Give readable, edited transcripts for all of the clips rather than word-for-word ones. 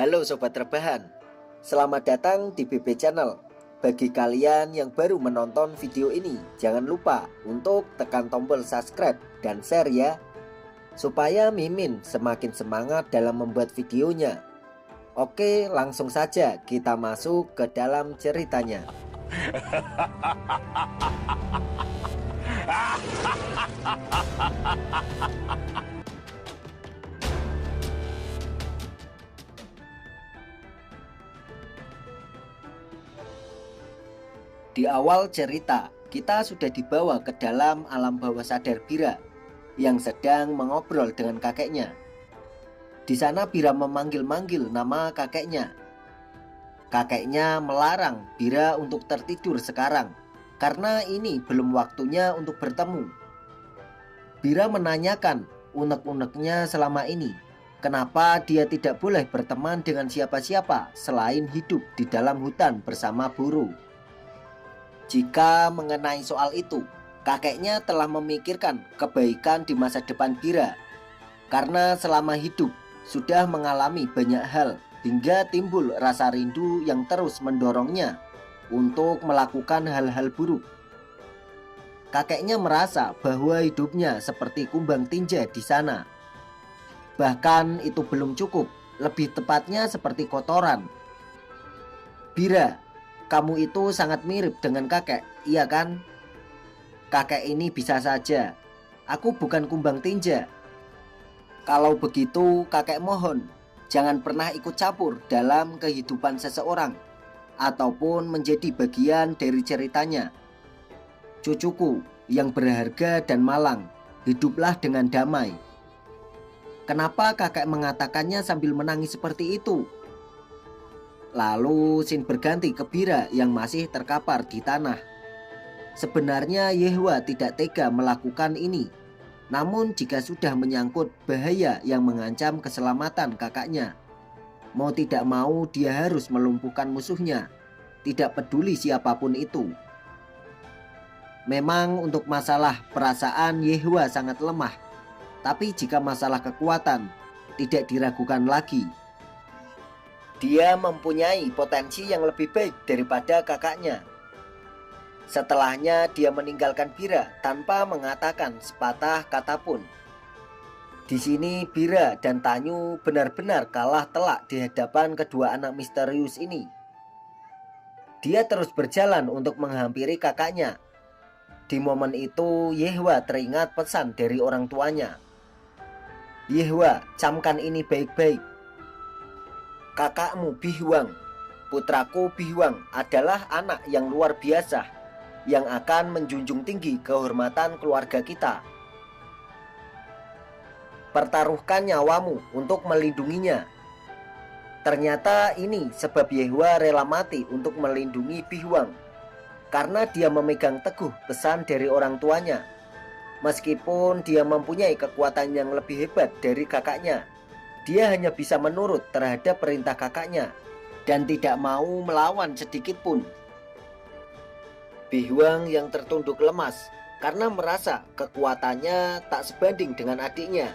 Halo Sobat Rebahan, selamat datang di BB Channel. Bagi kalian yang baru menonton video ini, jangan lupa untuk tekan tombol subscribe dan share ya, supaya Mimin semakin semangat dalam membuat videonya. Oke, langsung saja kita masuk ke dalam ceritanya. Di awal cerita, kita sudah dibawa ke dalam alam bawah sadar Bira yang sedang mengobrol dengan kakeknya. Di sana Bira memanggil-manggil nama kakeknya. Kakeknya melarang Bira untuk tertidur sekarang karena ini belum waktunya untuk bertemu. Bira menanyakan unek-uneknya selama ini, kenapa dia tidak boleh berteman dengan siapa-siapa selain hidup di dalam hutan bersama burung. Jika mengenai soal itu, kakeknya telah memikirkan kebaikan di masa depan Bira. Karena selama hidup sudah mengalami banyak hal hingga timbul rasa rindu yang terus mendorongnya untuk melakukan hal-hal buruk. Kakeknya merasa bahwa hidupnya seperti kumbang tinja di sana. Bahkan itu belum cukup, lebih tepatnya seperti kotoran. Bira, kamu itu sangat mirip dengan kakek, iya kan? Kakek ini bisa saja. Aku bukan kumbang tinja. Kalau begitu, kakek mohon, jangan pernah ikut campur dalam kehidupan seseorang ataupun menjadi bagian dari ceritanya. Cucuku yang berharga dan malang, hiduplah dengan damai. Kenapa kakek mengatakannya sambil menangis seperti itu? Lalu scene berganti ke Bira yang masih terkapar di tanah. Sebenarnya Yehwa tidak tega melakukan ini. Namun jika sudah menyangkut bahaya yang mengancam keselamatan kakaknya, mau tidak mau dia harus melumpuhkan musuhnya, tidak peduli siapapun itu. Memang untuk masalah perasaan Yehwa sangat lemah, tapi jika masalah kekuatan tidak diragukan lagi. Dia mempunyai potensi yang lebih baik daripada kakaknya. Setelahnya dia meninggalkan Bira tanpa mengatakan sepatah kata pun. Di sini Bira dan Tanyu benar-benar kalah telak di hadapan kedua anak misterius ini. Dia terus berjalan untuk menghampiri kakaknya. Di momen itu Yehwa teringat pesan dari orang tuanya. Yehwa, camkan ini baik-baik. Kakakmu Bihuang, putraku Bihuang adalah anak yang luar biasa yang akan menjunjung tinggi kehormatan keluarga kita. Pertaruhkan nyawamu untuk melindunginya. Ternyata ini sebab Yehwa rela mati untuk melindungi Bihuang, karena dia memegang teguh pesan dari orang tuanya. Meskipun dia mempunyai kekuatan yang lebih hebat dari kakaknya, dia hanya bisa menurut terhadap perintah kakaknya dan tidak mau melawan sedikit pun. Bihuang yang tertunduk lemas karena merasa kekuatannya tak sebanding dengan adiknya.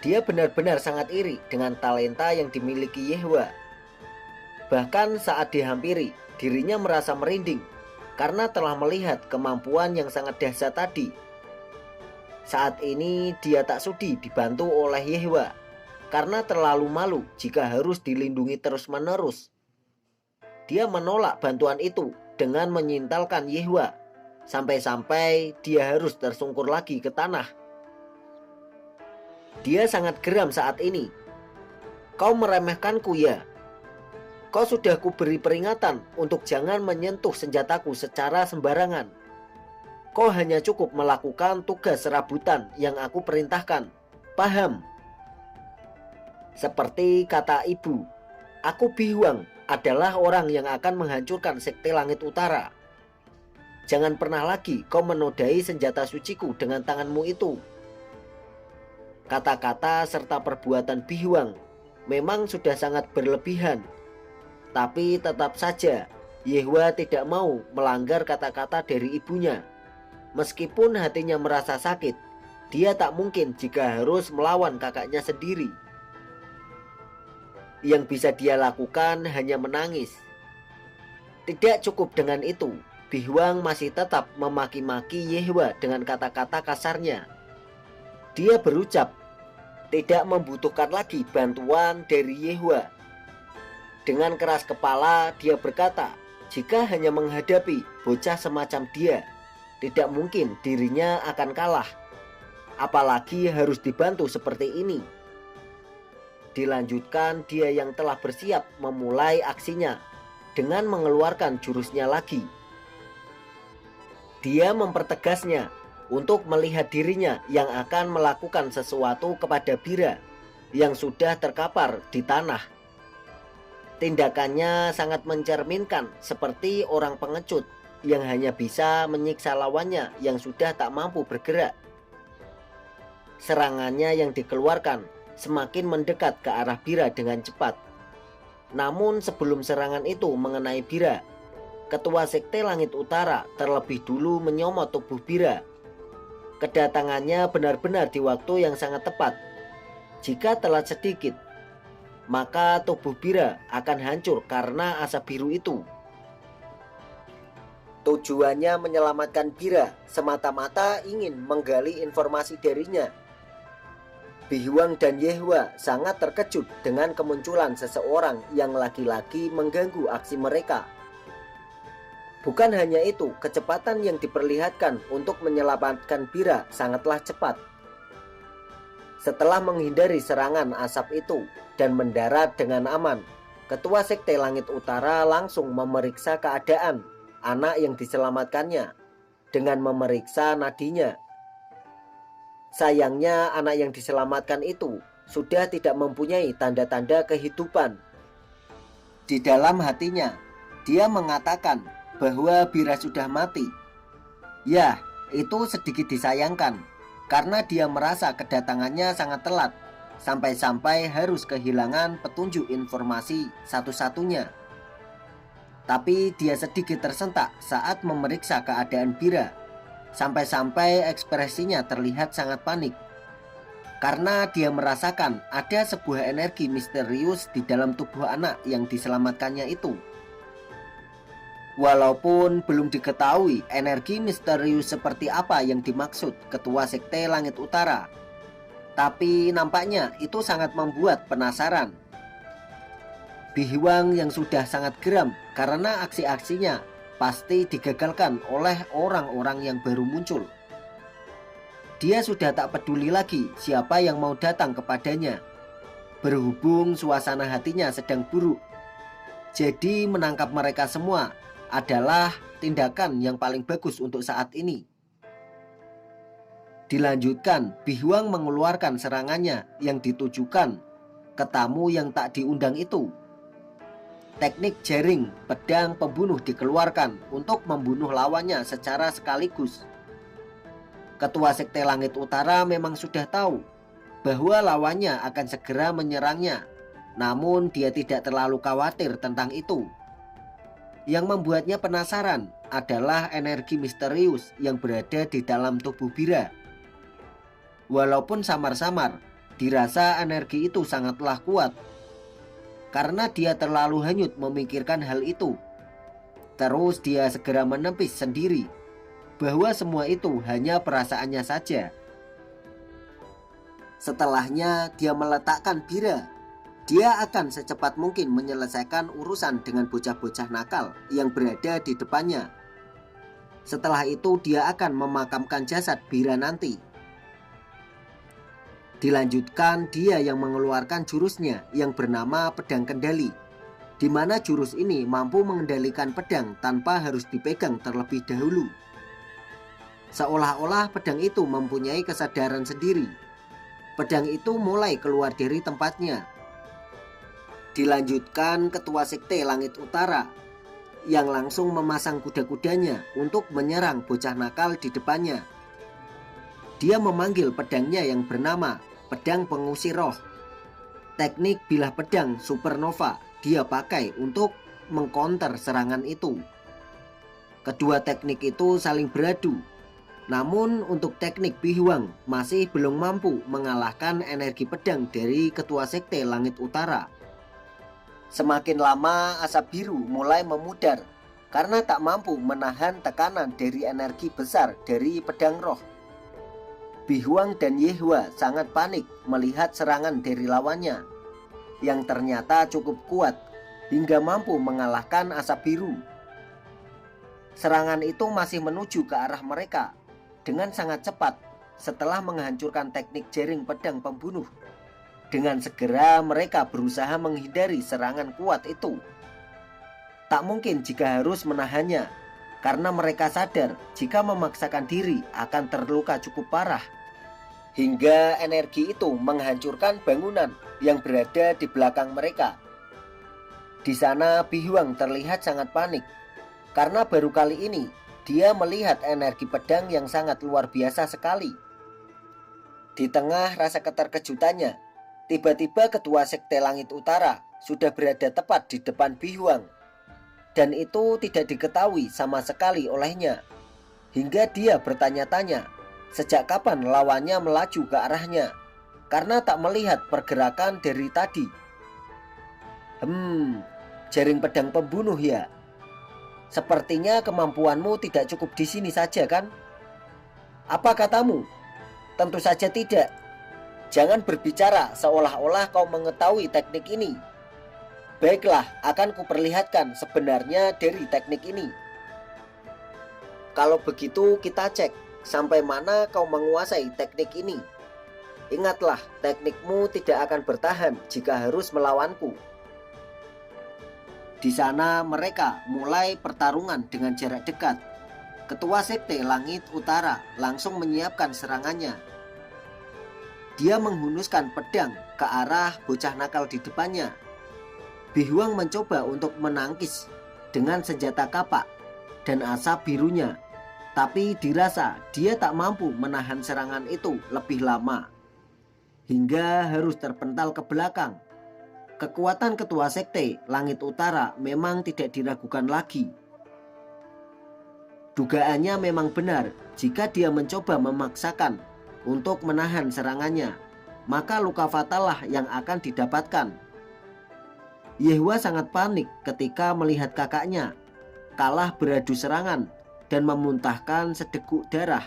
Dia benar-benar sangat iri dengan talenta yang dimiliki Yehwa. Bahkan saat dihampiri, dirinya merasa merinding karena telah melihat kemampuan yang sangat dahsyat tadi. Saat ini dia tak sudi dibantu oleh Yehwa karena terlalu malu jika harus dilindungi terus-menerus. Dia menolak bantuan itu dengan menyintalkan Yehwa, sampai-sampai dia harus tersungkur lagi ke tanah. Dia sangat geram saat ini. Kau meremehkanku ya? Kau sudah kuberi peringatan untuk jangan menyentuh senjataku secara sembarangan. Kau hanya cukup melakukan tugas serabutan yang aku perintahkan. Paham? Seperti kata ibu, aku Bihuang adalah orang yang akan menghancurkan sekte langit utara. Jangan pernah lagi kau menodai senjata suciku dengan tanganmu itu. Kata-kata serta perbuatan Bihuang memang sudah sangat berlebihan. Tapi tetap saja Yehwa tidak mau melanggar kata-kata dari ibunya. Meskipun hatinya merasa sakit, dia tak mungkin jika harus melawan kakaknya sendiri. Yang bisa dia lakukan hanya menangis. Tidak cukup dengan itu, Bihuang masih tetap memaki-maki Yehua dengan kata-kata kasarnya. Dia berucap tidak membutuhkan lagi bantuan dari Yehua. Dengan keras kepala dia berkata, jika hanya menghadapi bocah semacam dia, tidak mungkin dirinya akan kalah. Apalagi harus dibantu seperti ini. Dilanjutkan dia yang telah bersiap memulai aksinya dengan mengeluarkan jurusnya lagi. Dia mempertegasnya untuk melihat dirinya yang akan melakukan sesuatu kepada Bira yang sudah terkapar di tanah. Tindakannya sangat mencerminkan seperti orang pengecut yang hanya bisa menyiksa lawannya yang sudah tak mampu bergerak. Serangannya yang dikeluarkan semakin mendekat ke arah Bira dengan cepat. Namun sebelum serangan itu mengenai Bira, Ketua Sekte Langit Utara terlebih dulu menyomot tubuh Bira. Kedatangannya benar-benar di waktu yang sangat tepat. Jika telat sedikit, maka tubuh Bira akan hancur karena asap biru itu. Tujuannya menyelamatkan Bira semata-mata ingin menggali informasi darinya. Bihuang dan Yehua sangat terkejut dengan kemunculan seseorang yang lagi-lagi mengganggu aksi mereka. Bukan hanya itu, kecepatan yang diperlihatkan untuk menyelamatkan Bira sangatlah cepat. Setelah menghindari serangan asap itu dan mendarat dengan aman, Ketua Sekte Langit Utara langsung memeriksa keadaan anak yang diselamatkannya dengan memeriksa nadinya. Sayangnya anak yang diselamatkan itu sudah tidak mempunyai tanda-tanda kehidupan. Di dalam hatinya, dia mengatakan bahwa Bira sudah mati. Ya, itu sedikit disayangkan karena dia merasa kedatangannya sangat telat, sampai-sampai harus kehilangan petunjuk informasi satu-satunya. Tapi dia sedikit tersentak saat memeriksa keadaan Bira. Sampai-sampai ekspresinya terlihat sangat panik karena dia merasakan ada sebuah energi misterius di dalam tubuh anak yang diselamatkannya itu. Walaupun belum diketahui energi misterius seperti apa yang dimaksud Ketua Sekte Langit Utara, tapi nampaknya itu sangat membuat penasaran. Bihuang yang sudah sangat geram karena aksi-aksinya pasti digagalkan oleh orang-orang yang baru muncul. Dia sudah tak peduli lagi siapa yang mau datang kepadanya. Berhubung suasana hatinya sedang buruk, jadi menangkap mereka semua adalah tindakan yang paling bagus untuk saat ini. Dilanjutkan, Bihuang mengeluarkan serangannya yang ditujukan ke tamu yang tak diundang itu. Teknik jaring pedang pembunuh dikeluarkan untuk membunuh lawannya secara sekaligus. Ketua Sekte Langit Utara memang sudah tahu bahwa lawannya akan segera menyerangnya, namun dia tidak terlalu khawatir tentang itu. Yang membuatnya penasaran adalah energi misterius yang berada di dalam tubuh Bira. Walaupun samar-samar, dirasa energi itu sangatlah kuat. Karena dia terlalu hanyut memikirkan hal itu. Terus dia segera menepis sendiri bahwa semua itu hanya perasaannya saja. Setelahnya dia meletakkan Bira. Dia akan secepat mungkin menyelesaikan urusan dengan bocah-bocah nakal yang berada di depannya. Setelah itu dia akan memakamkan jasad Bira nanti. Dilanjutkan dia yang mengeluarkan jurusnya yang bernama Pedang Kendali, di mana jurus ini mampu mengendalikan pedang tanpa harus dipegang terlebih dahulu. Seolah-olah pedang itu mempunyai kesadaran sendiri. Pedang itu mulai keluar dari tempatnya. Dilanjutkan Ketua Sekte Langit Utara yang langsung memasang kuda-kudanya untuk menyerang bocah nakal di depannya. Dia memanggil pedangnya yang bernama Pedang Pengusir Roh. Teknik bilah pedang supernova dia pakai untuk mengcounter serangan itu. Kedua teknik itu saling beradu. Namun untuk teknik Bihuang masih belum mampu mengalahkan energi pedang dari Ketua Sekte Langit Utara. Semakin lama asap biru mulai memudar karena tak mampu menahan tekanan dari energi besar dari pedang roh. Bihuang dan Yehua sangat panik melihat serangan dari lawannya yang ternyata cukup kuat hingga mampu mengalahkan asap biru. Serangan itu masih menuju ke arah mereka dengan sangat cepat setelah menghancurkan teknik jaring pedang pembunuh. Dengan segera mereka berusaha menghindari serangan kuat itu. Tak mungkin jika harus menahannya, karena mereka sadar jika memaksakan diri akan terluka cukup parah. Hingga energi itu menghancurkan bangunan yang berada di belakang mereka. Di sana Bihuang terlihat sangat panik, karena baru kali ini dia melihat energi pedang yang sangat luar biasa sekali. Di tengah rasa keterkejutannya, tiba-tiba ketua Sekte Langit Utara sudah berada tepat di depan Bihuang. Dan itu tidak diketahui sama sekali olehnya. Hingga dia bertanya-tanya sejak kapan lawannya melaju ke arahnya, karena tak melihat pergerakan dari tadi. Jaring pedang pembunuh ya. Sepertinya kemampuanmu tidak cukup di sini saja kan? Apa katamu? Tentu saja tidak. Jangan berbicara seolah-olah kau mengetahui teknik ini. Baiklah, akan kuperlihatkan sebenarnya dari teknik ini. Kalau begitu kita cek sampai mana kau menguasai teknik ini. Ingatlah, teknikmu tidak akan bertahan jika harus melawanku. Di sana mereka mulai pertarungan dengan jarak dekat. Ketua Sekte Langit Utara langsung menyiapkan serangannya. Dia menghunuskan pedang ke arah bocah nakal di depannya. Bihuang mencoba untuk menangkis dengan senjata kapak dan asap birunya, tapi dirasa dia tak mampu menahan serangan itu lebih lama, hingga harus terpental ke belakang. Kekuatan ketua Sekte Langit Utara memang tidak diragukan lagi. Dugaannya memang benar, jika dia mencoba memaksakan untuk menahan serangannya, maka luka fatal lah yang akan didapatkan. Yehua sangat panik ketika melihat kakaknya kalah beradu serangan dan memuntahkan sedeguk darah.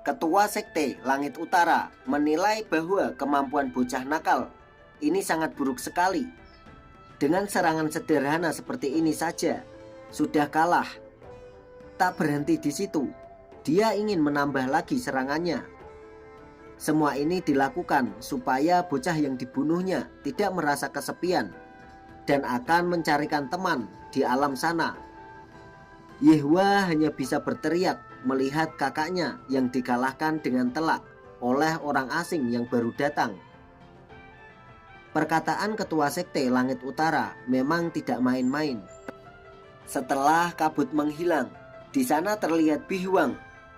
Ketua Sekte Langit Utara menilai bahwa kemampuan bocah nakal ini sangat buruk sekali. Dengan serangan sederhana seperti ini saja sudah kalah. Tak berhenti di situ, dia ingin menambah lagi serangannya. Semua ini dilakukan supaya bocah yang dibunuhnya tidak merasa kesepian dan akan mencarikan teman di alam sana. Yehua hanya bisa berteriak melihat kakaknya yang dikalahkan dengan telak oleh orang asing yang baru datang. Perkataan ketua Sekte Langit Utara memang tidak main-main. Setelah kabut menghilang, di sana terlihat Bihuang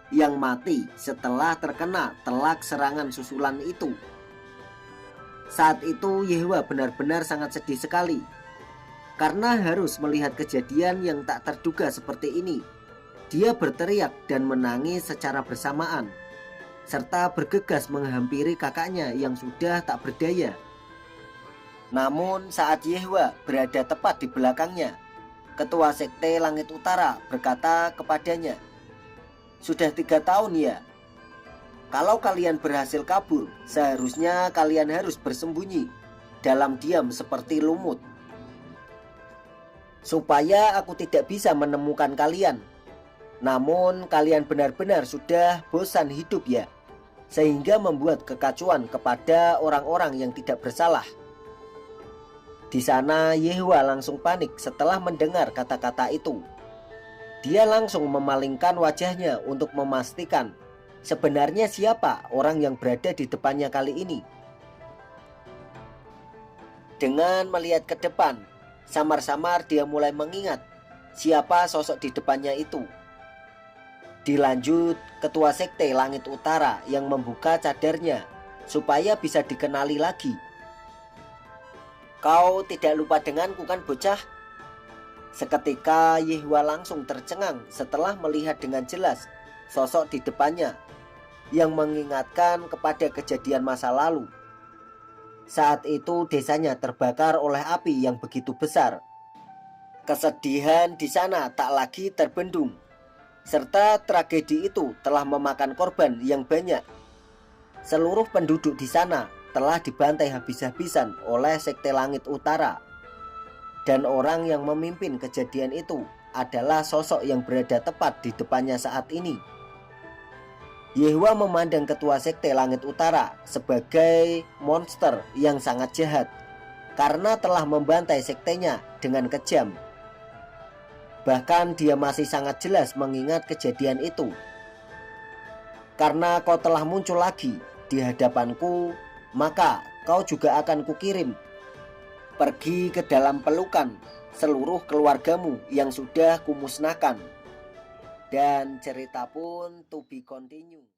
yang mati setelah terkena telak serangan susulan itu. Saat itu Yehua benar-benar sangat sedih sekali, karena harus melihat kejadian yang tak terduga seperti ini. Dia berteriak dan menangis secara bersamaan, serta bergegas menghampiri kakaknya yang sudah tak berdaya. Namun saat Yehua berada tepat di belakangnya, ketua Sekte Langit Utara berkata kepadanya, "Sudah 3 tahun ya? Kalau kalian berhasil kabur, seharusnya kalian harus bersembunyi dalam diam seperti lumut, supaya aku tidak bisa menemukan kalian. Namun kalian benar-benar sudah bosan hidup ya, sehingga membuat kekacauan kepada orang-orang yang tidak bersalah." Di sana Yehua langsung panik setelah mendengar kata-kata itu. Dia langsung memalingkan wajahnya untuk memastikan sebenarnya siapa orang yang berada di depannya kali ini. Dengan melihat ke depan, samar-samar dia mulai mengingat siapa sosok di depannya itu. Dilanjut, ketua Sekte Langit Utara yang membuka cadarnya supaya bisa dikenali lagi. "Kau tidak lupa denganku kan bocah?" Seketika Yehua langsung tercengang setelah melihat dengan jelas sosok di depannya yang mengingatkan kepada kejadian masa lalu. Saat itu desanya terbakar oleh api yang begitu besar. Kesedihan di sana tak lagi terbendung, serta tragedi itu telah memakan korban yang banyak. Seluruh penduduk di sana telah dibantai habis-habisan oleh Sekte Langit Utara. Dan orang yang memimpin kejadian itu adalah sosok yang berada tepat di depannya saat ini. Yehua memandang ketua Sekte Langit Utara sebagai monster yang sangat jahat karena telah membantai sektenya dengan kejam. Bahkan dia masih sangat jelas mengingat kejadian itu. Karena kau telah muncul lagi di hadapanku, maka kau juga akan kukirim pergi ke dalam pelukan seluruh keluargamu yang sudah kumusnahkan. Dan cerita pun to be continue.